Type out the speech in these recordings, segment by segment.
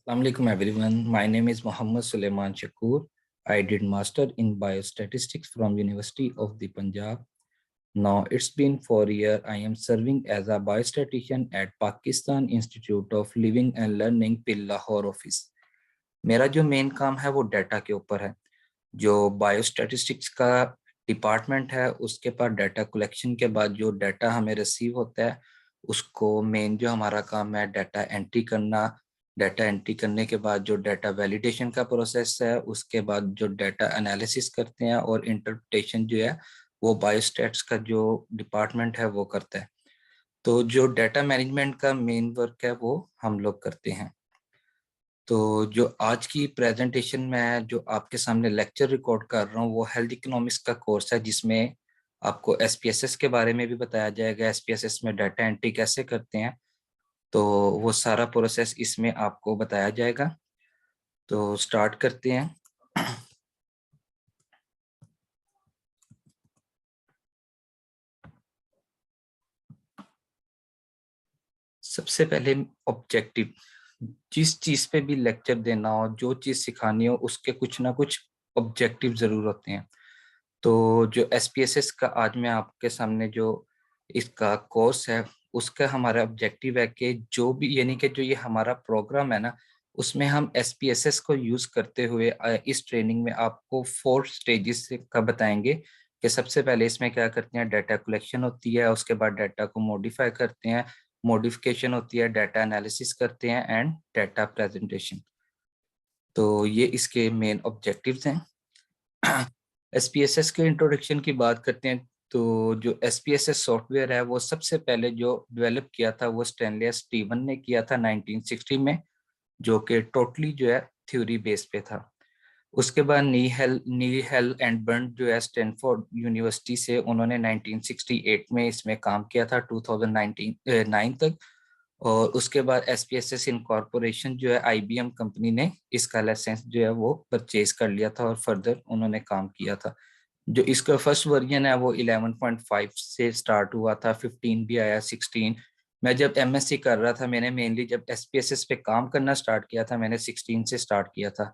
Assalamualaikum everyone. My name is Muhammad Suleiman Shakur. I did master in biostatistics from University of the Punjab. Now it's been 4 years. I am serving as a biostatistician at Pakistan Institute of Living and Learning Pil Lahore office. मेरा जो main काम है वो data के ऊपर है। जो biostatistics का डिपार्टमेंट है उसके पास डाटा कलेक्शन के बाद जो डाटा हमें रिसीव होता है उसको मेन जो हमारा काम है डाटा एंट्री करना। डाटा एंट्री करने के बाद जो डाटा वैलिडेशन का प्रोसेस है उसके बाद जो डाटा एनालिसिस करते हैं और इंटरप्रिटेशन जो है वो बायोस्टैट्स का जो डिपार्टमेंट है वो करता है। तो जो डाटा मैनेजमेंट का मेन वर्क है वो हम लोग करते हैं। तो जो आज की प्रेजेंटेशन में जो आपके सामने लेक्चर रिकॉर्ड कर रहा हूँ वो हेल्थ इकोनॉमिक्स का कोर्स है जिसमें आपको एसपीएसएस के बारे में भी बताया जाएगा। एसपीएसएस में डाटा एंट्री कैसे करते हैं तो वो सारा प्रोसेस इसमें आपको बताया जाएगा। तो स्टार्ट करते हैं। सबसे पहले ऑब्जेक्टिव, जिस चीज पे भी लेक्चर देना हो जो चीज सिखानी हो उसके कुछ ना कुछ ऑब्जेक्टिव जरूर होते हैं। तो जो एसपीएसएस का आज मैं आपके सामने जो इसका कोर्स है उसका हमारा ऑब्जेक्टिव है कि जो भी यानी कि जो ये हमारा प्रोग्राम है ना उसमें हम एसपीएसएस को यूज करते हुए इस ट्रेनिंग में आपको 4 स्टेजेस का बताएंगे कि सबसे पहले इसमें क्या करते हैं, डाटा कलेक्शन होती है, उसके बाद डाटा को मॉडिफाई करते हैं, मॉडिफिकेशन होती है, डाटा एनालिसिस करते हैं एंड डाटा प्रेजेंटेशन। तो ये इसके मेन ऑब्जेक्टिव्स हैं। एसपीएसएस के इंट्रोडक्शन की बात करते हैं तो जो एसपीएसएस सॉफ्टवेयर है वो सबसे पहले जो डेवलप किया था वो स्टैनली स्टीवन ने किया था 1960 में, जो कि टोटली जो है थ्योरी बेस पे था। उसके बाद नी हेल एंड बर्न जो है स्टैनफोर्ड यूनिवर्सिटी से उन्होंने 1968 में इसमें काम किया था 2019 तक। और उसके बाद एसपीएसएस इनकॉर्पोरेशन जो है आईबीएम कंपनी ने इसका लाइसेंस जो है वो परचेज कर लिया था और फर्दर उन्होंने काम किया था। जो इसका फर्स्ट वर्जन है वो 11.5 से स्टार्ट हुआ था, 15 भी आया, 16। मैं जब एमएससी कर रहा था मैंने मेनली जब एसपीएसएस पे काम करना स्टार्ट किया था मैंने 16 से स्टार्ट किया था।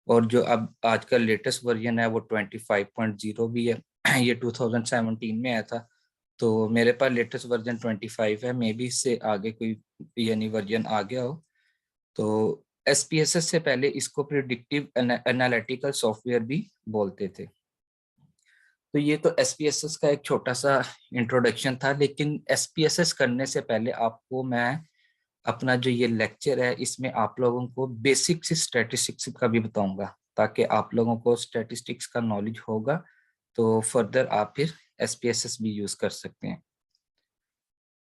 और जो अब आज का लेटेस्ट वर्जन है वो 25.0 भी है। ये 2017 में आया था। तो मेरे पास लेटेस्ट वर्जन 25 है, मे बी इससे आगे कोई यानी वर्जन आ गया हो। तो एसपीएसएस से पहले इसको प्रिडिक्टिव एनालिटिकल सॉफ्टवेयर भी बोलते थे। तो ये तो एसपीएसएस का एक छोटा सा इंट्रोडक्शन था, लेकिन एसपीएसएस करने से पहले आपको मैं अपना जो ये लेक्चर है इसमें आप लोगों को बेसिक से स्टैटिस्टिक्स का भी बताऊंगा ताकि आप लोगों को स्टैटिस्टिक्स का नॉलेज होगा तो फर्दर आप फिर एसपीएसएस भी यूज कर सकते हैं।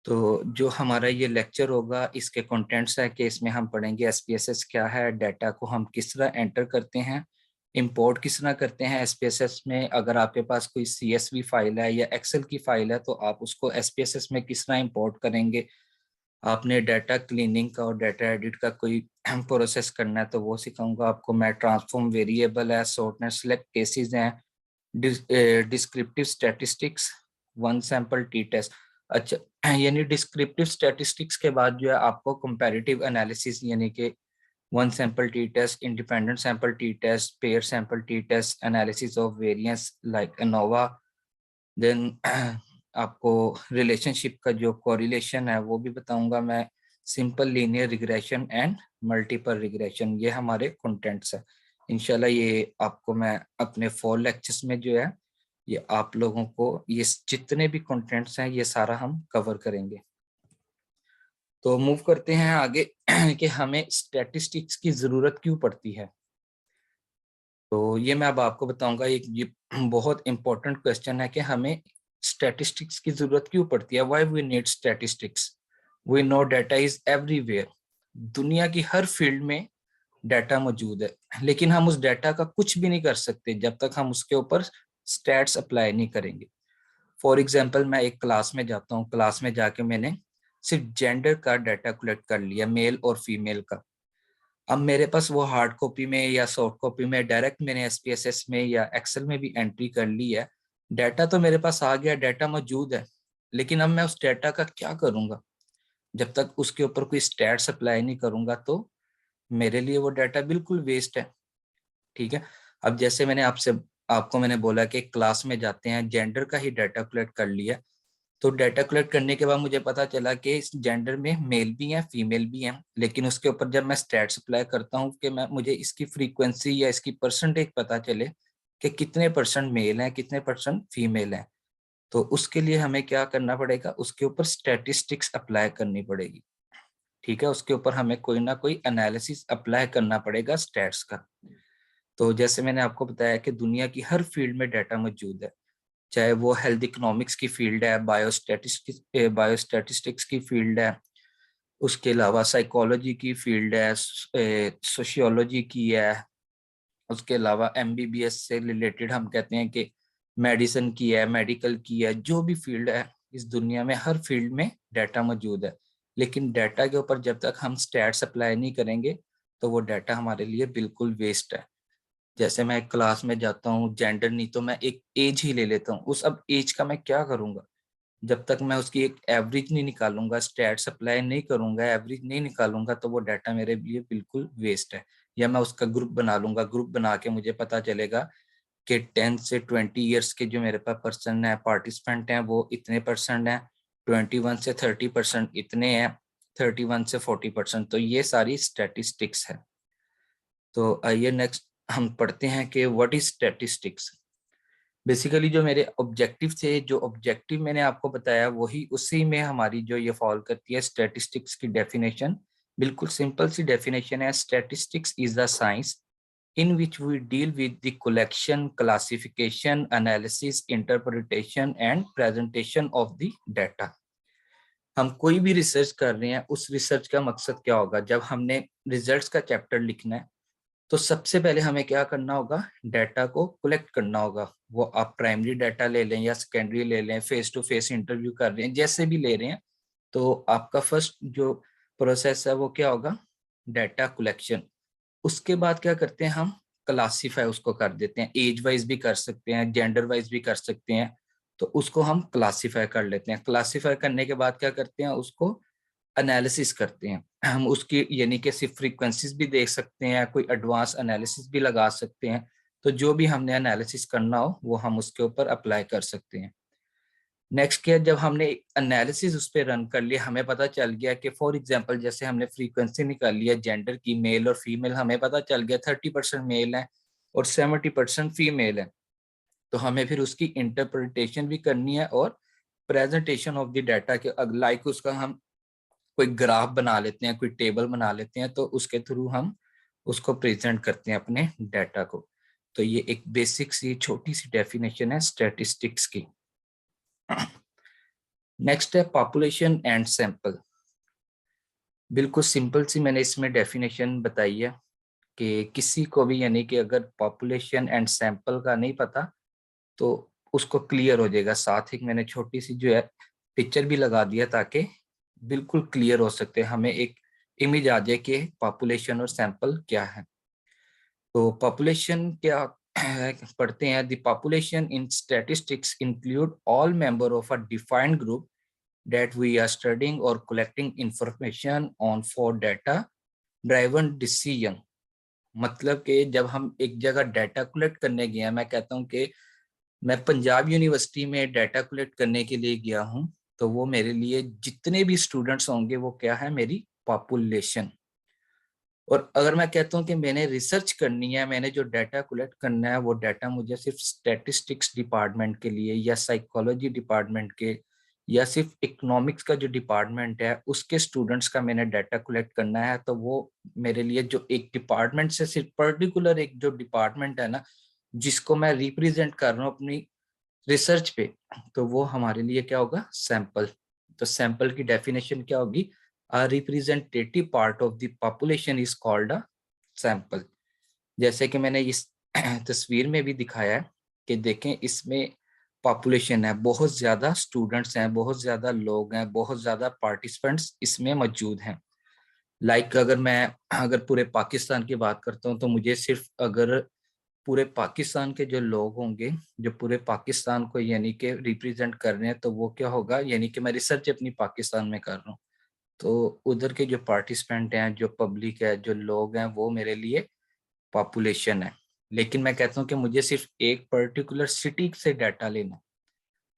तो जो हमारा ये लेक्चर होगा इसके कंटेंट्स है कि इसमें हम पढ़ेंगे एसपीएसएस क्या है, डाटा को हम किस तरह एंटर करते हैं, इंपोर्ट किस तरह करते हैं एसपीएसएस में। अगर आपके पास कोई सीएसवी फाइल है या एक्सेल की फाइल है तो आप उसको एसपीएसएस में किस तरह इंपोर्ट करेंगे। आपने डाटा क्लीनिंग का और डाटा एडिट का कोई प्रोसेस करना है तो वो सिखाऊंगा आपको मैं। ट्रांसफॉर्म वेरिएबल है, सॉर्टनेस, सिलेक्ट केसेस हैं, descriptive statistics, one sample t test. अच्छा, यानी डिस्क्रिप्टिव स्टैटिस्टिक्स के बाद जो है आपको कंपैरेटिव एनालिसिस यानी कि one sample t test, independent sample t test, pair sample t test, analysis of variance like ANOVA. Then आपको रिलेशनशिप का जो कोरिलेशन है वो भी बताऊंगा मैं। Simple linear regression and multiple regression, ये हमारे कंटेंट्स है। इंशाल्लाह ये आपको मैं अपने 4 लेक्चर्स में जो है ये आप लोगों को ये जितने भी कंटेंट्स हैं ये सारा हम कवर करेंगे। तो मूव करते हैं आगे कि हमें स्टैटिस्टिक्स की जरूरत क्यों पड़ती है। तो ये मैं अब आपको बताऊंगा। एक ये बहुत इंपॉर्टेंट क्वेश्चन है कि हमें स्टैटिस्टिक्स की जरूरत क्यों पड़ती है। Why we need statistics. We know data is everywhere. दुनिया की हर फील्ड में डाटा मौजूद है, लेकिन हम उस डाटा का कुछ भी नहीं कर सकते जब तक हम उसके ऊपर स्टैट्स अप्लाई नहीं करेंगे। फॉर एग्जाम्पल मैं एक क्लास में जाता हूँ, क्लास में जाके मैंने सिर्फ जेंडर का डाटा कलेक्ट कर लिया, मेल और फीमेल का। अब मेरे पास वो हार्ड कॉपी में या सॉफ्ट कॉपी में डायरेक्ट मैंने एसपीएसएस में या एक्सेल में भी एंट्री कर ली है। डाटा तो मेरे पास आ गया, डाटा मौजूद है, लेकिन अब मैं उस डाटा का क्या करूंगा। जब तक उसके ऊपर कोई स्टैट्स अप्लाई नहीं करूंगा तो मेरे लिए वो डाटा बिल्कुल वेस्ट है। ठीक है, अब जैसे आपको मैंने बोला कि क्लास में जाते हैं, जेंडर का ही डाटा कलेक्ट कर लिया, तो डाटा कलेक्ट करने के बाद मुझे पता चला कि इस जेंडर में मेल भी हैं फीमेल भी हैं, लेकिन उसके ऊपर जब मैं स्टैट्स अप्लाई करता हूँ कि मुझे इसकी फ्रीक्वेंसी या इसकी परसेंटेज पता चले कि कितने परसेंट मेल हैं कितने परसेंट फीमेल हैं, तो उसके लिए हमें क्या करना पड़ेगा, उसके ऊपर स्टैटिस्टिक्स अप्लाई करनी पड़ेगी। ठीक है, उसके ऊपर हमें कोई ना कोई एनालिसिस अप्लाई करना पड़ेगा स्टैट्स का। तो जैसे मैंने आपको बताया कि दुनिया की हर फील्ड में डाटा मौजूद है, चाहे वो हेल्थ इकोनॉमिक्स की फील्ड है, बायोस्टैटिस्टिक्स की फील्ड है, उसके अलावा साइकोलॉजी की फील्ड है, सोशियोलॉजी की है, उसके अलावा एमबीबीएस से रिलेटेड हम कहते हैं कि मेडिसिन की है, मेडिकल की है, जो भी फील्ड है इस दुनिया में हर फील्ड में डाटा मौजूद है। लेकिन डाटा के ऊपर जब तक हम स्टैट्स अप्लाई नहीं करेंगे तो वो डाटा हमारे लिए बिल्कुल वेस्ट है। जैसे मैं क्लास में जाता हूँ, जेंडर नहीं तो मैं एक एज ही ले लेता हूँ, उस अब एज का मैं क्या करूंगा, जब तक मैं उसकी एक एवरेज नहीं निकालूंगा, स्टैट्स अप्लाई नहीं करूंगा, एवरेज नहीं निकालूंगा, तो वो डाटा मेरे लिए बिल्कुल वेस्ट है। या मैं उसका ग्रुप बना लूंगा, ग्रुप बना के मुझे पता चलेगा कि 10 से 20 ईयर्स के जो मेरे पास पर्सन है, पार्टिसिपेंट हैं, वो इतने परसेंट हैं, 21 से 30% इतने हैं, 31 से 40%, तो ये सारी स्टैटिस्टिक्स है। तो आइए नेक्स्ट हम पढ़ते हैं कि व्हाट इज स्टैटिस्टिक्स। बेसिकली जो मेरे ऑब्जेक्टिव थे, जो ऑब्जेक्टिव मैंने आपको बताया वही उसी में हमारी जो ये फॉलो करती है स्टैटिस्टिक्स की डेफिनेशन। बिल्कुल सिंपल सी डेफिनेशन है, statistics is the science in which we deal with the collection, classification, analysis, interpretation and presentation of the data। हम कोई भी रिसर्च कर रहे हैं, उस रिसर्च का मकसद क्या होगा, जब हमने रिजल्ट्स का चैप्टर लिखना है तो सबसे पहले हमें क्या करना होगा, डाटा को कलेक्ट करना होगा। वो आप प्राइमरी डाटा ले लें या सेकेंडरी ले लें, फेस टू फेस इंटरव्यू कर रहे हैं, जैसे भी ले रहे हैं, तो आपका फर्स्ट जो प्रोसेस है वो क्या होगा, डाटा कलेक्शन। उसके बाद क्या करते हैं हम, क्लासीफाई उसको कर देते हैं, एज वाइज भी कर सकते हैं, जेंडर वाइज भी कर सकते हैं, तो उसको हम क्लासीफाई कर लेते हैं। क्लासीफाई करने के बाद क्या करते हैं, उसको एनालिसिस करते हैं हम उसकी, यानी कि सिर्फ फ्रीक्वेंसीज भी देख सकते हैं, कोई एडवांस एनालिसिस भी लगा सकते हैं। तो जो भी हमने एनालिसिस करना हो वो हम उसके ऊपर अप्लाई कर सकते हैं। नेक्स्ट क्या, जब हमने एनालिसिस उस पर रन कर लिया, हमें पता चल गया कि फॉर एग्जांपल जैसे हमने फ्रीक्वेंसी निकाल लिया जेंडर की, मेल और फीमेल, हमें पता चल गया 30% मेल है और 70% फीमेल है, तो हमें फिर उसकी इंटरप्रिटेशन भी करनी है और प्रेजेंटेशन ऑफ द डाटा के लाइक उसका हम कोई ग्राफ बना लेते हैं, कोई टेबल बना लेते हैं, तो उसके थ्रू हम उसको प्रेजेंट करते हैं अपने डाटा को। तो ये एक बेसिक सी छोटी सी डेफिनेशन है स्टैटिस्टिक्स की। नेक्स्ट है पॉपुलेशन एंड सैंपल। बिल्कुल सिंपल सी मैंने इसमें डेफिनेशन बताई है कि किसी को भी, यानी कि अगर पॉपुलेशन एंड सैंपल का नहीं पता तो उसको क्लियर हो जाएगा। साथ ही मैंने छोटी सी जो है पिक्चर भी लगा दिया ताकि बिल्कुल क्लियर हो सकते हैं, हमें एक इमेज आ जाए कि पॉपुलेशन और सैंपल क्या है। तो पॉपुलेशन क्या है, पढ़ते हैं, the population in statistics include all member of a defined group that we are studying or collecting information on for data driven decision। मतलब कि जब हम एक जगह डाटा कलेक्ट करने गए हैं, मैं कहता हूँ कि मैं पंजाब यूनिवर्सिटी में डाटा कलेक्ट करने के लिए गया हूँ, तो वो मेरे लिए जितने भी स्टूडेंट्स होंगे वो क्या है, मेरी पॉपुलेशन। और अगर मैं कहता हूँ कि मैंने रिसर्च करनी है, मैंने जो डाटा कलेक्ट करना है, वो डाटा मुझे सिर्फ स्टैटिस्टिक्स डिपार्टमेंट के लिए या साइकोलॉजी डिपार्टमेंट के या सिर्फ इकोनॉमिक्स का जो डिपार्टमेंट है उसके स्टूडेंट्स का मैंने डाटा कलेक्ट करना है, तो वो मेरे लिए जो एक डिपार्टमेंट से सिर्फ पर्टिकुलर एक जो डिपार्टमेंट है ना, जिसको मैं रिप्रेजेंट कर रहा हूँ अपनी रिसर्च पे, तो वो हमारे लिए क्या होगा, सैंपल। तो सैंपल की डेफिनेशन क्या होगी, a representative part of the population is called a sample। जैसे कि मैंने इस तस्वीर में भी दिखाया है कि देखें, इसमें पॉपुलेशन है, बहुत ज्यादा स्टूडेंट्स हैं, बहुत ज्यादा लोग हैं, बहुत ज्यादा पार्टिसिपेंट्स इसमें मौजूद हैं। अगर मैं अगर पूरे पाकिस्तान की बात करता हूँ तो मुझे सिर्फ अगर पूरे पाकिस्तान के जो लोग होंगे, जो पूरे पाकिस्तान को यानी कि रिप्रेजेंट कर रहे हैं, तो वो क्या होगा, यानी कि मैं रिसर्च अपनी पाकिस्तान में कर रहा हूँ, तो उधर के जो पार्टिसिपेंट हैं, जो पब्लिक है, जो लोग हैं, वो मेरे लिए पॉपुलेशन है। लेकिन मैं कहता हूँ कि मुझे सिर्फ एक पर्टिकुलर सिटी से डाटा लेना है,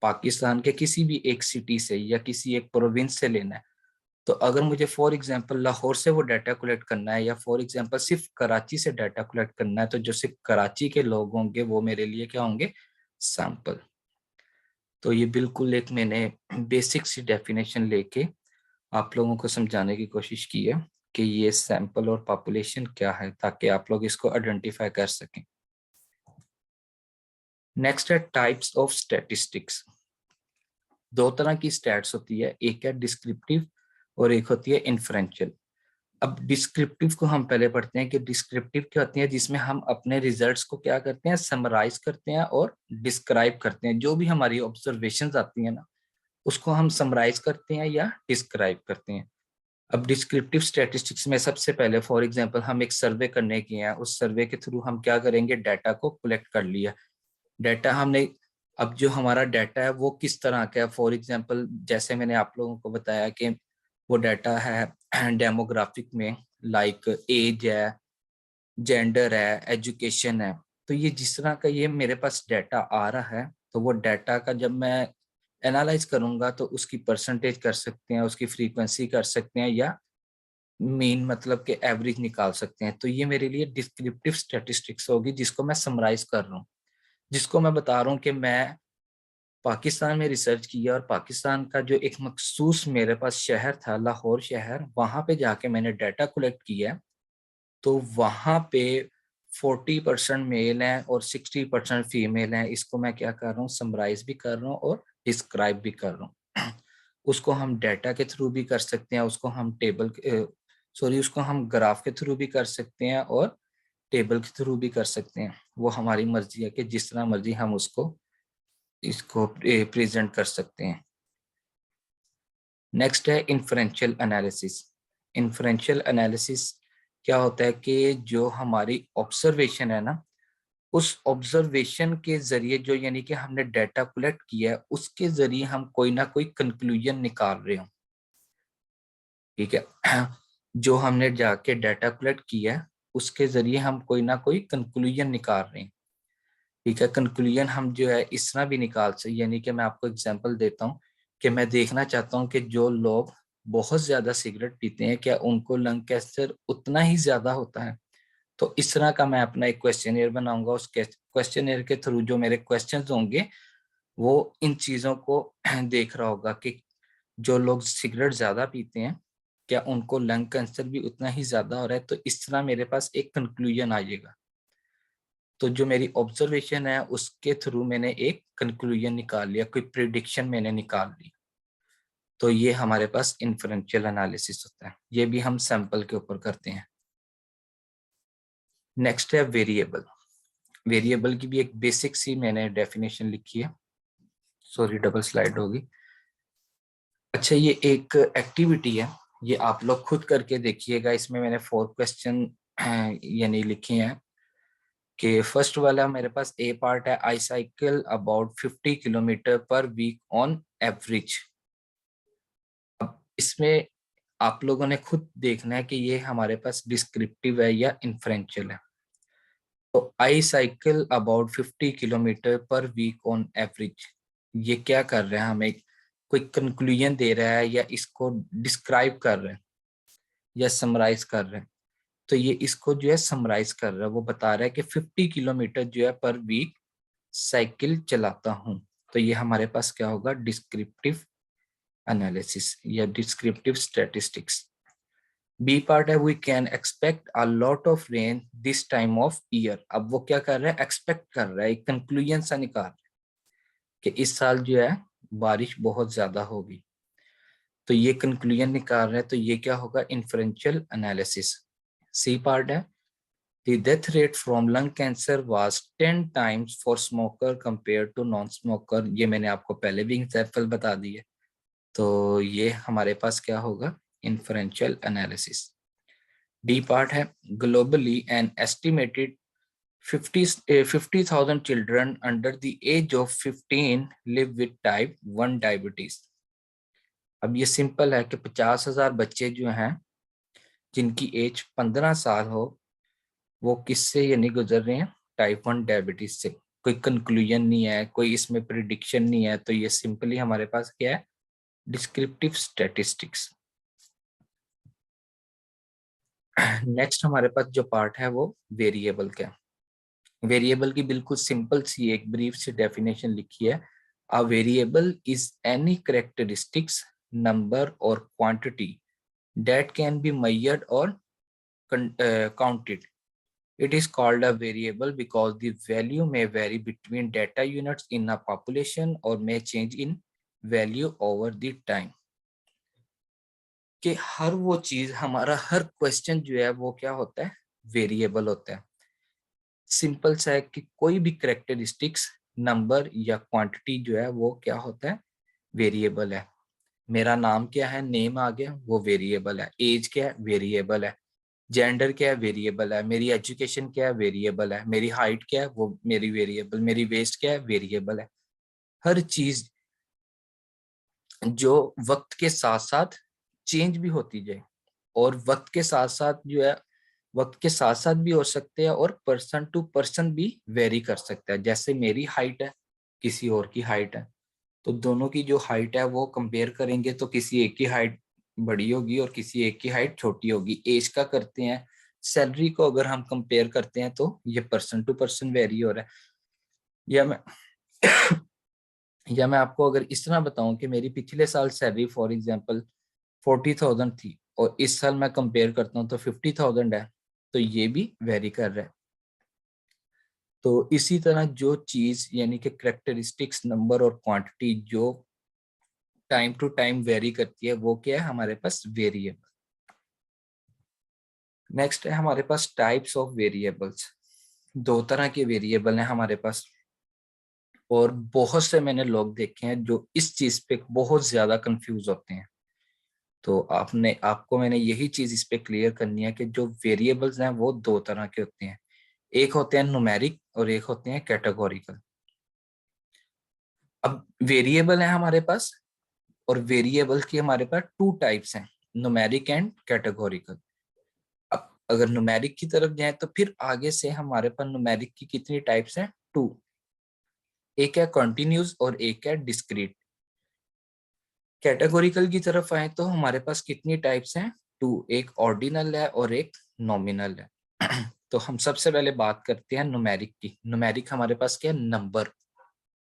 पाकिस्तान के किसी भी एक सिटी से या किसी एक प्रोविंस से लेना है। तो अगर मुझे फॉर एग्जांपल लाहौर से वो डाटा कलेक्ट करना है, या फॉर एग्जांपल सिर्फ कराची से डाटा कलेक्ट करना है, तो जो सिर्फ कराची के लोग होंगे वो मेरे लिए क्या होंगे, सैंपल। तो ये बिल्कुल एक मैंने बेसिक सी डेफिनेशन लेके आप लोगों को समझाने की कोशिश की है कि ये सैंपल और पॉपुलेशन क्या है, ताकि आप लोग इसको आइडेंटिफाई कर सकें। नेक्स्ट है टाइप्स ऑफ स्टैटिस्टिक्स। दो तरह की स्टैट्स होती है, एक है डिस्क्रिप्टिव और एक होती है इन्फ्रेंशियल। अब डिस्क्रिप्टिव को हम पहले पढ़ते हैं कि डिस्क्रिप्टिव क्या होती है, जिसमें हम अपने रिजल्ट्स को क्या करते हैं, समराइज करते हैं और डिस्क्राइब करते हैं। जो भी हमारी ऑब्जर्वेशंस आती है ना, उसको हम समराइज करते हैं या डिस्क्राइब करते हैं। अब डिस्क्रिप्टिव स्टैटिस्टिक्स में सबसे पहले फॉर एग्जांपल हम एक सर्वे करने के हैं, उस सर्वे के थ्रू हम क्या करेंगे, डाटा को कलेक्ट कर लिया। डाटा हमने, अब जो हमारा डाटा है वो किस तरह का है, फॉर एग्जांपल जैसे मैंने आप लोगों को बताया कि वो डाटा है डेमोग्राफिक में, लाइक एज है, जेंडर है, एजुकेशन है। तो ये जिस तरह का ये मेरे पास डाटा आ रहा है, तो वो डाटा का जब मैं एनालाइज करूंगा तो उसकी परसेंटेज कर सकते हैं, उसकी फ्रीक्वेंसी कर सकते हैं, या मीन मतलब के एवरेज निकाल सकते हैं। तो ये मेरे लिए डिस्क्रिप्टिव स्टैटिस्टिक्स होगी, जिसको मैं समराइज कर रहा हूँ, जिसको मैं बता रहा हूँ कि मैं पाकिस्तान में रिसर्च किया और पाकिस्तान का जो एक मखसूस मेरे पास शहर था, लाहौर शहर, वहां पे जाके मैंने डाटा कलेक्ट किया। तो वहां पे 40% मेल हैं और 60% फीमेल हैं। इसको मैं क्या कर रहा हूँ, समराइज भी कर रहा हूँ और डिस्क्राइब भी कर रहा हूँ। उसको हम डाटा के थ्रू भी कर सकते हैं, उसको हम उसको हम ग्राफ के थ्रू भी कर सकते हैं और टेबल के थ्रू भी कर सकते हैं। वो हमारी मर्जी है कि जिस तरह मर्जी हम इसको प्रेजेंट कर सकते हैं। नेक्स्ट है इन्फ्रेंशियल एनालिसिस। इन्फ्रेंशियल एनालिसिस क्या होता है कि जो हमारी ऑब्जर्वेशन है ना, उस ऑब्जर्वेशन के जरिए, जो यानी कि हमने डाटा कलेक्ट किया है, उसके जरिए हम कोई ना कोई कंक्लूजन निकाल रहे हो। ठीक है। जो हमने जाके डाटा कलेक्ट किया है, उसके जरिए हम कोई ना कोई कंक्लूजन निकाल रहे हैं। ठीक है, कंक्लूजन हम जो है इस तरह भी निकाल सकते, यानी कि मैं आपको एग्जांपल देता हूँ कि मैं देखना चाहता हूँ कि जो लोग बहुत ज्यादा सिगरेट पीते हैं, क्या उनको लंग कैंसर उतना ही ज्यादा होता है। तो इस तरह का मैं अपना एक क्वेश्चनियर बनाऊंगा। उस क्वेश्चनियर के थ्रू जो मेरे क्वेश्चंस होंगे, वो इन चीजों को देख रहा होगा कि जो लोग सिगरेट ज्यादा पीते हैं, क्या उनको लंग कैंसर भी उतना ही ज्यादा हो रहा है। तो इस तरह मेरे पास एक कंक्लूजन आएगा। तो जो मेरी ऑब्जर्वेशन है उसके थ्रू मैंने एक कंक्लूजन निकाल लिया, कोई प्रिडिक्शन मैंने निकाल ली। तो ये हमारे पास इन्फरेंशियल एनालिसिस होता है, ये भी हम सैंपल के ऊपर करते हैं। नेक्स्ट है वेरिएबल। वेरिएबल की भी एक बेसिक सी मैंने डेफिनेशन लिखी है, सॉरी डबल स्लाइड होगी। अच्छा, ये एक एक्टिविटी है, ये आप लोग खुद करके देखिएगा। इसमें मैंने 4 क्वेश्चन यानी लिखे हैं कि फर्स्ट वाला मेरे पास ए पार्ट है, I cycle about 50 kilometre per week on average. अब इसमें आप लोगों ने खुद देखना है कि ये हमारे पास डिस्क्रिप्टिव है या इन्फ्रेंशियल है। तो I cycle about 50 kilometre per week on average, ये क्या कर रहे हैं, हमें कोई कंक्लूजन दे रहा है या इसको डिस्क्राइब कर रहे हैं या समराइज कर रहे हैं। तो ये इसको जो है समराइज कर रहा है, वो बता रहा है कि 50 किलोमीटर जो है पर वीक साइकिल चलाता हूं। तो ये हमारे पास क्या होगा, डिस्क्रिप्टिव एनालिसिस या डिस्क्रिप्टिव स्टैटिस्टिक्स। बी पार्ट है, we can expect a lot of rain this time of year. अब वो क्या कर रहा है, एक्सपेक्ट कर रहा है, एक कंक्लूजन सा निकाल रहा है कि इस साल जो है बारिश बहुत ज्यादा होगी। तो ये कंक्लूजन निकाल रहा है, तो ये क्या होगा, इन्फ्रेंशियल एनालिसिस। सी पार्ट है, the death rate from lung cancer was 10 times for smoker compared to non-smoker। ये मैंने आपको पहले भी एग्जाम्पल बता दी है। तो ये हमारे पास क्या होगा, इन्फ्रेंशियल एनालिसिस। डी पार्ट है, globally an estimated 50,000 children under the age of 15 live with type 1 diabetes। अब ये सिंपल है कि 50,000 बच्चे जो हैं जिनकी एज 15 साल हो, वो किससे ये नहीं गुजर रहे हैं, टाइप 1 डायबिटीज से। कोई कंक्लूजन नहीं है, कोई इसमें प्रिडिक्शन नहीं है, तो ये सिंपली हमारे पास क्या है, डिस्क्रिप्टिव स्टैटिस्टिक्स। नेक्स्ट हमारे पास जो पार्ट है वो वेरिएबल का। वेरिएबल की बिल्कुल सिंपल सी एक ब्रीफ सी डेफिनेशन लिखी है। A variable is any characteristics, number और quantity that can be measured or counted. It is called a variable because the value may vary between data units in a population or may change in value over the time. कि हर वो चीज, हमारा हर question जो है वो क्या होता है, वेरिएबल होता है। सिंपल सा है कि कोई भी करेक्टरिस्टिक्स, नंबर या क्वांटिटी जो है वो क्या होता है, वेरिएबल है। मेरा नाम क्या है, नेम आ गया, वो वेरिएबल है। एज क्या है, वेरिएबल है। जेंडर क्या है, वेरिएबल है। मेरी एजुकेशन क्या है, वेरिएबल है। मेरी हाइट क्या है, वो मेरी वेरिएबल। मेरी वेस्ट क्या है, वेरिएबल है। हर चीज जो वक्त के साथ साथ चेंज भी होती जाए, और वक्त के साथ साथ जो है, वक्त के साथ साथ भी हो सकते हैं और पर्सन टू पर्सन भी वेरी कर सकता है। जैसे मेरी हाइट है, किसी और की हाइट है, तो दोनों की जो हाइट है वो कंपेयर करेंगे तो किसी एक की हाइट बड़ी होगी और किसी एक की हाइट छोटी होगी। एज का करते हैं, सैलरी को अगर हम कंपेयर करते हैं तो ये पर्सन टू पर्सन वेरी हो रहा है। या मैं या मैं आपको अगर इस तरह बताऊं कि मेरी पिछले साल सैलरी फॉर एग्जांपल 40,000 थी और इस साल मैं कंपेयर करता हूं तो 50,000 है, तो ये भी वेरी कर रहा है। तो इसी तरह जो चीज यानी कि करेक्टरिस्टिक्स, नंबर और क्वांटिटी जो टाइम टू टाइम वेरी करती है, वो क्या है, हमारे पास वेरिएबल। नेक्स्ट है हमारे पास टाइप्स ऑफ वेरिएबल्स। दो तरह के वेरिएबल हैं हमारे पास, और बहुत से मैंने लोग देखे हैं जो इस चीज पे बहुत ज्यादा कंफ्यूज होते हैं। तो आपको मैंने यही चीज इस पे क्लियर करनी है कि जो वेरिएबल्स हैं वो दो तरह के होते हैं। एक होते हैं न्यूमेरिक और एक होते हैं कैटेगोरिकल। अब वेरिएबल है हमारे पास, और वेरिएबल की हमारे पास टू टाइप्स हैं, न्यूमेरिक एंड कैटेगोरिकल। अब अगर न्यूमेरिक की तरफ जाएं तो फिर आगे से हमारे पास न्यूमेरिक की कितनी टाइप्स हैं, टू। एक है कॉन्टिन्यूस और एक है डिस्क्रीट। कैटेगोरिकल की तरफ आए तो हमारे पास कितनी टाइप्स हैं, टू। एक ऑर्डिनल है और एक नॉमिनल है। तो हम सबसे पहले बात करते हैं न्यूमेरिक की। न्यूमेरिक हमारे पास क्या है, नंबर।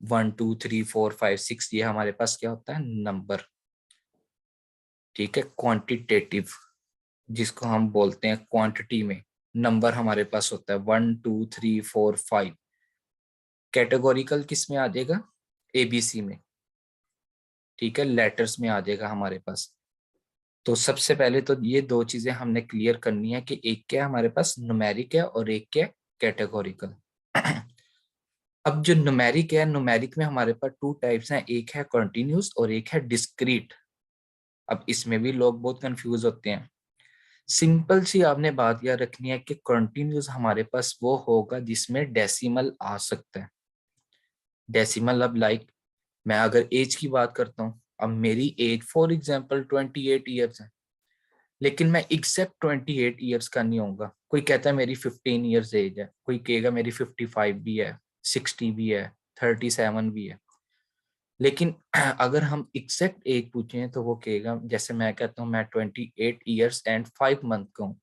1 2 3 4 5 6, ये हमारे पास क्या होता है, नंबर। ठीक है। क्वांटिटेटिव, जिसको हम बोलते हैं क्वांटिटी में, नंबर हमारे पास होता है 1 2 3 4 5। कैटेगोरिकल किस में आ जाएगा, एबीसी में। ठीक है, लेटर्स में आ जाएगा हमारे पास। तो सबसे पहले तो ये दो चीजें हमने क्लियर करनी है कि एक क्या हमारे पास न्यूमेरिक है और एक क्या कैटेगोरिकल। अब जो न्यूमेरिक है, न्यूमेरिक में हमारे पास टू टाइप्स हैं, एक है कंटिन्यूस और एक है डिस्क्रीट। अब इसमें भी लोग बहुत कंफ्यूज होते हैं। सिंपल सी आपने बात याद रखनी है कि कंटिन्यूस हमारे पास वो होगा जिसमें डेसिमल आ सकता है। डेसिमल, अब लाइक मैं अगर एज की बात करता हूँ, अब मेरी एज फॉर एग्जांपल 28 ईयर्स है, लेकिन मैं एग्जैक्ट 28 ईयर्स का नहीं होऊंगा। कोई कहता है मेरी 15 ईयर्स एज है, कोई कहेगा मेरी 55 भी है, 60 भी है, 37 भी है। लेकिन अगर हम एग्जैक्ट एज पूछें तो वो कहेगा, जैसे मैं कहता हूँ मैं 28 ईयर्स एंड 5 मंथ का हूँ,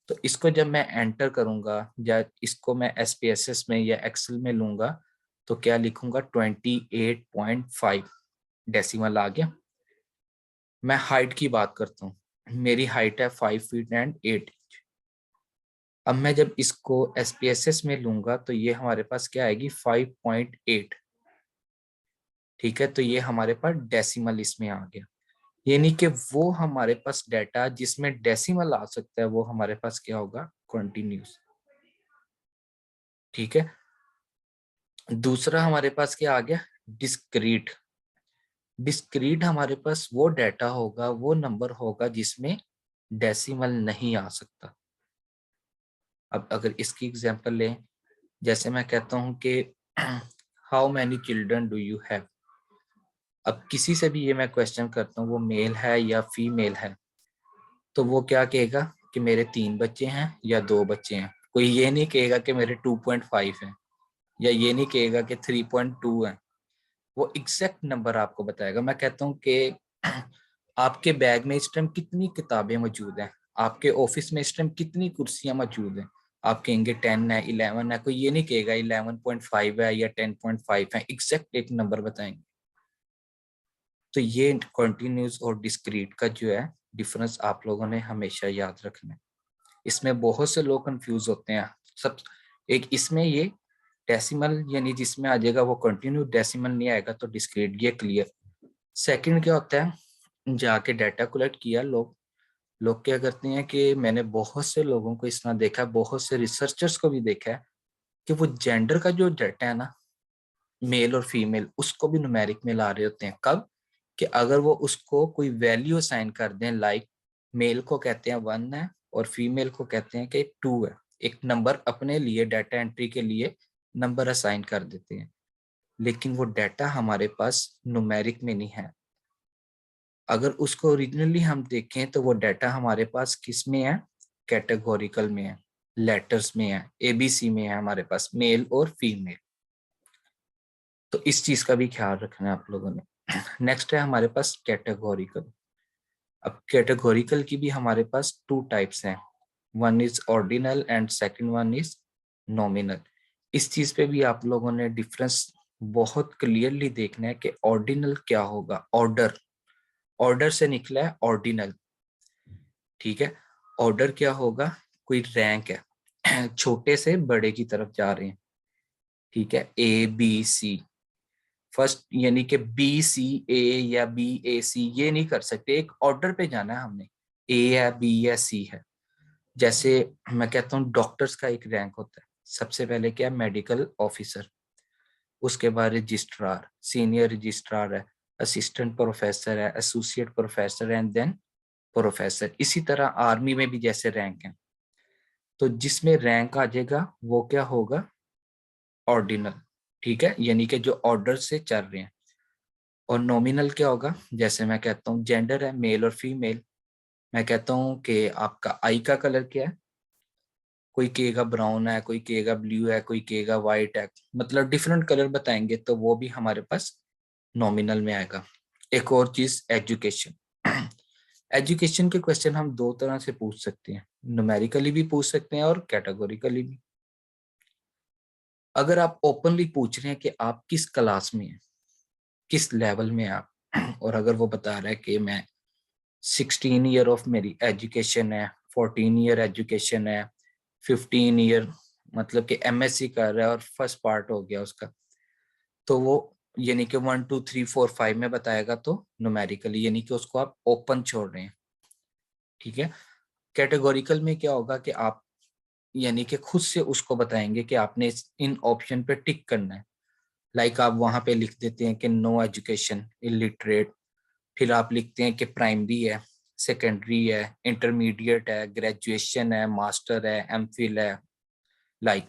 तो इसको जब मैं एंटर करूंगा या इसको मैं एसपीएसएस में या एक्सेल में लूंगा तो क्या लिखूंगा, 28.5 डेसिमल आ गया। मैं हाइट की बात करता हूँ, मेरी हाइट है 5 फीट एंड 8 इंच। अब मैं जब इसको एसपीएसएस में लूंगा तो ये हमारे पास क्या आएगी, 5.8। ठीक है, तो ये हमारे पास डेसिमल इसमें आ गया। यानी कि वो हमारे पास डाटा जिसमें डेसिमल आ सकता है वो हमारे पास क्या होगा, कंटिन्यूस। ठीक है। दूसरा हमारे पास क्या आ गया, डिस्क्रीट। डिस्क्रीट हमारे पास वो डाटा होगा, वो नंबर होगा जिसमें डेसिमल नहीं आ सकता। अब अगर इसकी एग्जांपल लें, जैसे मैं कहता हूं कि how many children do you have. अब किसी से भी ये मैं क्वेश्चन करता हूँ वो मेल है या फीमेल है, तो वो क्या कहेगा कि मेरे 3 बच्चे हैं या 2 बच्चे हैं। कोई ये नहीं कहेगा कि मेरे 2.5 हैं, या ये नहीं कहेगा कि 3.2 है। वो एग्जैक्ट नंबर आपको बताएगा। मैं कहता हूँ कि आपके बैग में इस टाइम कितनी किताबें मौजूद हैं, आपके ऑफिस में इस टाइम कितनी कुर्सियां मौजूद हैं, आप कहेंगे 10 है, 11 है। कोई ये नहीं कहेगा 11.5 है या 10.5 है, एग्जैक्ट एक नंबर बताएंगे। तो ये कॉन्टिन्यूस और डिस्क्रीट का जो है डिफरेंस आप लोगों ने हमेशा याद रखना है। इसमें बहुत से लोग कंफ्यूज होते हैं। सब एक इसमें ये डेसिमल यानी जिसमें आ जाएगा वो कंटिन्यू, डेसिमल नहीं आएगा तो डिस्क्रीट, ये क्लियर। सेकंड क्या होता है, जाके डाटा कलेक्ट किया। लोग लोग क्या करते हैं कि मैंने बहुत से लोगों को इस तरह देखा है, बहुत से रिसर्चर्स को भी देखा है कि वो जेंडर का जो डाटा है ना, मेल और फीमेल, उसको भी न्यूमेरिक में ला रहे होते हैं। कब? कि अगर वो उसको कोई वैल्यू असाइन कर दें, लाइक मेल को कहते हैं 1 है और फीमेल को कहते हैं कि 2 है, एक नंबर अपने लिए डाटा एंट्री के लिए नंबर असाइन कर देते हैं। लेकिन वो डाटा हमारे पास न्यूमेरिक में नहीं है। अगर उसको ओरिजिनली हम देखें तो वो डाटा हमारे पास किस में है, कैटेगोरिकल में है, लेटर्स में है, एबीसी में है हमारे पास, मेल और फीमेल। तो इस चीज का भी ख्याल रखना है आप लोगों ने। नेक्स्ट है हमारे पास कैटेगोरिकल। अब कैटेगोरिकल की भी हमारे पास 2 टाइप्स हैं, one is ordinal and second one is nominal. इस चीज पे भी आप लोगों ने डिफरेंस बहुत क्लियरली देखना है कि ऑर्डिनल क्या होगा। ऑर्डर, ऑर्डर से निकला है ऑर्डिनल, ठीक है। ऑर्डर क्या होगा, कोई रैंक है, छोटे से बड़े की तरफ जा रहे हैं, ठीक है, ए बी सी। फर्स्ट यानी कि बी सी ए या बी ए सी ये नहीं कर सकते, एक ऑर्डर पे जाना है हमने, ए है, बी है, सी है। जैसे मैं कहता हूँ डॉक्टर्स का एक रैंक होता है, सबसे पहले क्या, मेडिकल ऑफिसर, उसके बाद रजिस्ट्रार, सीनियर रजिस्ट्रार है, असिस्टेंट प्रोफेसर है, एसोसिएट प्रोफेसर है, एंड देन प्रोफेसर। इसी तरह आर्मी में भी जैसे रैंक है, तो जिसमें रैंक आ जाएगा वो क्या होगा, ऑर्डिनल, ठीक है, यानी कि जो ऑर्डर से चल रहे हैं। और नॉमिनल क्या होगा, जैसे मैं कहता हूँ जेंडर है मेल और फीमेल, मैं कहता हूँ कि आपका आई का कलर क्या है, कोई कहेगा ब्राउन है, कोई कहेगा ब्लू है, कोई कहेगा व्हाइट है, मतलब डिफरेंट कलर बताएंगे, तो वो भी हमारे पास नॉमिनल में आएगा। एक और चीज, एजुकेशन। एजुकेशन के क्वेश्चन हम 2 तरह से पूछ सकते हैं, न्यूमेरिकली भी पूछ सकते हैं और कैटेगोरिकली भी। अगर आप ओपनली पूछ रहे हैं कि आप किस क्लास में हैं, किस लेवल में हैं आप, और अगर वो बता रहा है कि मैं 16 ईयर ऑफ मेरी एजुकेशन है, 14 ईयर एजुकेशन है, 15 ईयर, मतलब कि एमएससी कर रहा है और फर्स्ट पार्ट हो गया उसका, तो वो यानी कि 1 2 3 4 5 में बताएगा, तो न्यूमेरिकली यानी कि उसको आप ओपन छोड़ रहे हैं, ठीक है। कैटेगोरिकल में क्या होगा कि आप यानी कि खुद से उसको बताएंगे कि आपने इन ऑप्शन पे टिक करना है। लाइक आप वहां पे लिख देते हैं कि नो एजुकेशन, इलिटरेट, फिर आप लिखते हैं कि प्राइमरी है, सेकेंडरी है, इंटरमीडिएट है, ग्रेजुएशन है, मास्टर है, एमफिल है, लाइक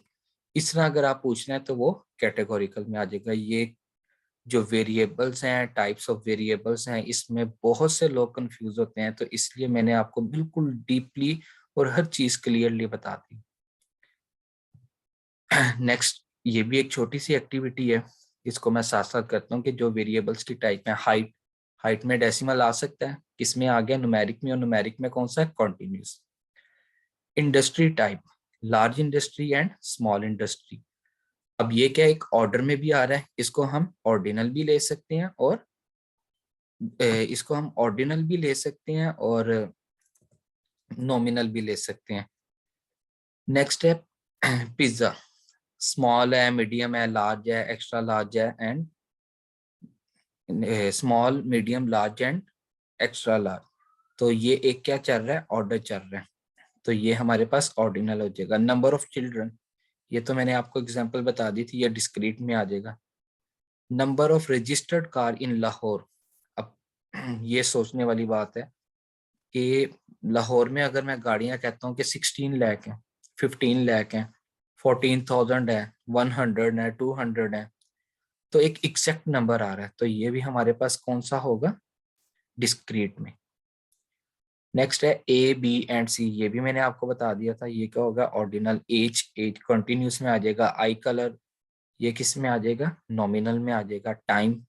इस तरह अगर आप पूछ रहे हैं तो वो कैटेगोरिकल में आ जाएगा। ये जो वेरिएबल्स हैं, टाइप्स ऑफ वेरिएबल्स हैं, इसमें बहुत से लोग कंफ्यूज होते हैं, तो इसलिए मैंने आपको बिल्कुल डीपली और हर चीज क्लियरली बता दी। नेक्स्ट, ये भी एक छोटी सी एक्टिविटी है, इसको मैं साथ साथ करता हूँ कि जो वेरिएबल्स की टाइप है, हाइट, हाइट में डेसिमल आ सकता है, किसमें आ गया, न्यूमेरिक में, और न्यूमेरिक में कौन सा है, continuous. Industry type, large industry and small industry. अब ये क्या एक ऑर्डर में भी आ रहा है, इसको हम ऑर्डिनल भी ले सकते हैं और इसको हम ऑर्डिनल भी ले सकते हैं और नॉमिनल भी ले सकते हैं। नेक्स्ट है पिज्जा, स्मॉल है, मीडियम है, लार्ज है, एक्स्ट्रा लार्ज है, and small, medium, large and extra large. तो ये एक क्या चल रहा है, ऑर्डर चल रहा है, तो ये हमारे पास ऑर्डिनल हो जाएगा। नंबर ऑफ चिल्ड्रन, ये तो मैंने आपको एग्जांपल बता दी थी, ये डिस्क्रीट में आ जाएगा। Number of registered car in Lahore. अब ये सोचने वाली बात है कि लाहौर में अगर मैं गाड़ियां कहता हूँ कि 16 लाख है, 15 लाख है, 14,000 है, 100 है, 200 है, तो एक एग्जैक्ट नंबर आ रहा है, तो ये भी हमारे पास कौन सा होगा, डिस्क्रीट में। नेक्स्ट है ए बी एंड सी, ये भी मैंने आपको बता दिया था, ये क्या होगा, ऑर्डिनल। एज, एज कंटिन्यूस में आ जाएगा। आई कलर, ये किस में आ जाएगा, नॉमिनल में आ जाएगा। टाइम,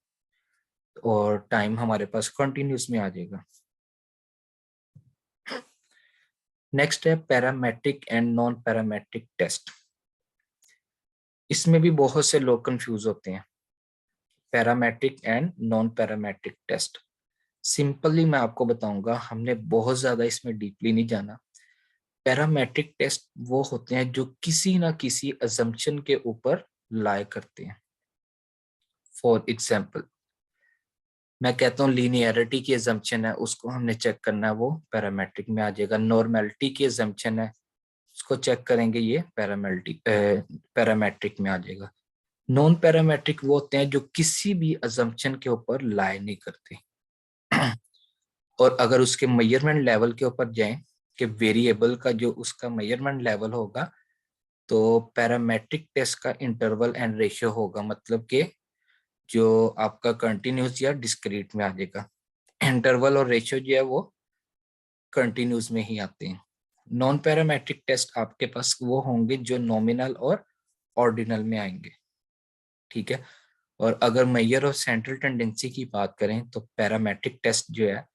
और टाइम हमारे पास कंटिन्यूस में आ जाएगा। नेक्स्ट है parametric and non parametric test. इसमें भी बहुत से लोग कंफ्यूज होते हैं, parametric and non parametric test. Simply मैं आपको बताऊंगा, हमने बहुत ज्यादा इसमें डीपली नहीं जाना। पैरामेट्रिक टेस्ट वो होते हैं जो किसी ना किसी अजम्पशन के ऊपर लाए करते हैं। फॉर एग्जाम्पल, मैं कहता हूँ लीनियरिटी की अजम्पशन है, उसको हमने चेक करना है, वो पैरामेट्रिक में आ जाएगा। नॉर्मेलिटी की अजम्पशन है, उसको चेक करेंगे, ये पैरामेट्रिक में आ जाएगा। नॉन पैरामेट्रिक वो होते हैं जो किसी भी अजम्पशन के ऊपर लाए नहीं करते। और अगर उसके मेजरमेंट लेवल के ऊपर जाएं कि वेरिएबल का जो उसका मेजरमेंट लेवल होगा, तो पैरामेट्रिक टेस्ट का इंटरवल एंड रेशियो होगा, मतलब कि जो आपका कंटिन्यूस या डिस्क्रीट में आ जाएगा। इंटरवल और रेशियो जो है वो कंटिन्यूस में ही आते हैं। नॉन पैरामेट्रिक टेस्ट आपके पास वो होंगे जो नॉमिनल और ऑर्डिनल में आएंगे, ठीक है। और अगर मेजर और सेंट्रल टेंडेंसी की बात करें, तो पैरामेट्रिक टेस्ट जो है,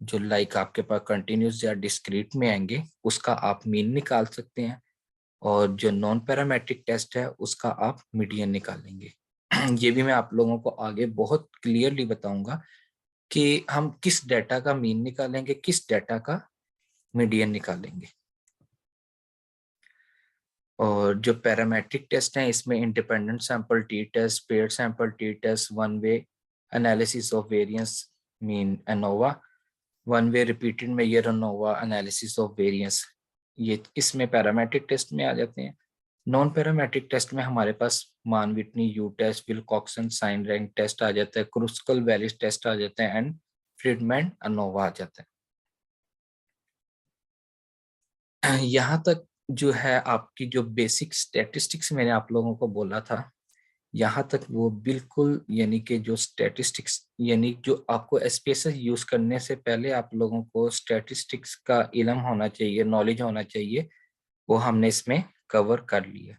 जो लाइक आपके पास कंटिन्यूस या डिस्क्रीट में आएंगे, उसका आप मीन निकाल सकते हैं। और जो नॉन पैरामेट्रिक टेस्ट है, उसका आप मीडियन निकालेंगे। ये भी मैं आप लोगों को आगे बहुत क्लियरली बताऊंगा कि हम किस डेटा का मीन निकालेंगे, किस डेटा का मीडियन निकालेंगे। और जो पैरामेट्रिक टेस्ट हैं, इसमें independent sample t test, pair sample t test, one way analysis of variance mean ANOVA, one way repeated measure ANOVA analysis of variance, ये इसमें पैरामेट्रिक टेस्ट में आ जाते हैं। नॉन पैरामेट्रिक टेस्ट में हमारे पास Mann Whitney U test, Wilcoxon sign rank test आ जाता है, क्रूस्कल वैलिस टेस्ट आ जाते हैं, एंड फ्रीडमैन एनोवा आ जाता है। यहाँ तक जो है आपकी जो बेसिक स्टैटिस्टिक्स मैंने आप लोगों को बोला था, यहाँ तक वो बिल्कुल, यानी कि जो स्टैटिस्टिक्स, यानी जो आपको एसपीएसएस यूज करने से पहले आप लोगों को स्टैटिस्टिक्स का इल्म होना चाहिए, नॉलेज होना चाहिए, वो हमने इसमें कवर कर लिया।